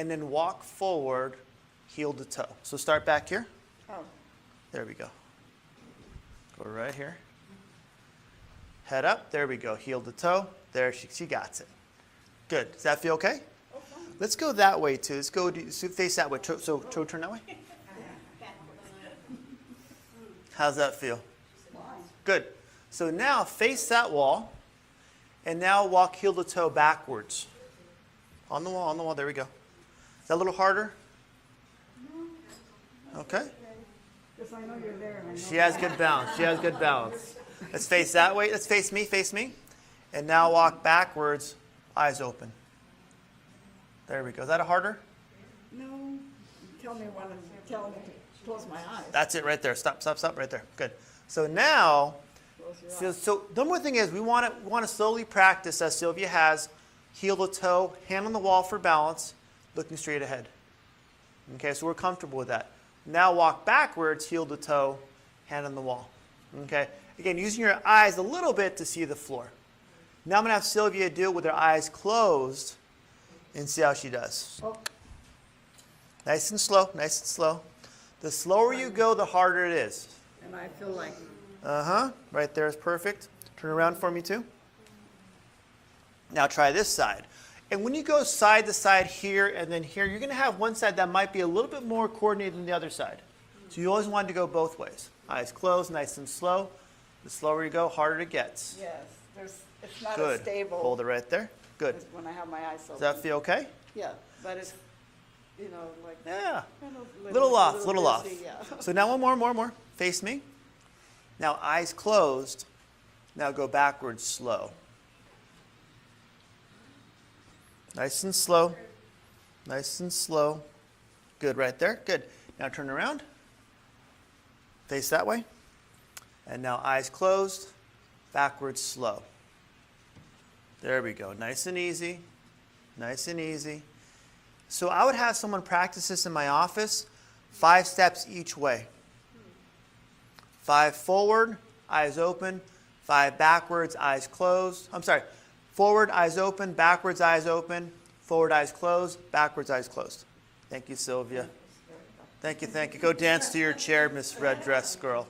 and then walk forward, heel to toe. So start back here. Oh. There we go. Go right here. Head up. There we go. Heel to toe. There, she got it. Good. Does that feel okay? Let's go that way too. Let's go face that way. So turn that way. How's that feel? Good. So now face that wall, and now walk heel to toe backwards. On the wall, there we go. Is that a little harder? Okay. Because I know you're there. And I know She has good balance. She has good balance. Let's face that way. Let's face me. And now walk backwards, eyes open. There we go. Is that a harder? No. Tell me when I'm telling you to close my eyes. That's it right there. Stop right there. Good. So now, so the more thing is we want to slowly practice, as Sylvia has, heel to toe, hand on the wall for balance, looking straight ahead. Okay, so we're comfortable with that. Now walk backwards, heel to toe, hand on the wall. Okay, again, using your eyes a little bit to see the floor. Now I'm going to have Sylvia do it with her eyes closed and see how she does. Oh. Nice and slow, nice and slow. The slower you go, the harder it is. And I feel like... Right there is perfect. Turn around for me too. Now try this side. And when you go side to side here and then here, you're going to have one side that might be a little bit more coordinated than the other side. So you always want to go both ways. Eyes closed, nice and slow. The slower you go, harder it gets. Yes, it's not Good. as stable. Hold it right there. Good. As when I have my eyes open. Does that feel okay? Yeah, but it's, you know, like... Yeah. Kind of Little off. busy, yeah. So now one more. Face me. Now eyes closed. Now go backwards slow. Nice and slow. Nice and slow. Good right there. Good. Now turn around. Face that way. And now eyes closed. Backwards slow. There we go. Nice and easy. Nice and easy. So I would have someone practice this in my office, 5 steps each way. 5 forward, eyes open. 5 backwards, eyes closed. I'm sorry. Forward, eyes open. Backwards, eyes open. Forward, eyes closed. Backwards, eyes closed. Thank you, Sylvia. Thank you. Go dance to your chair, Miss Red Dress Girl.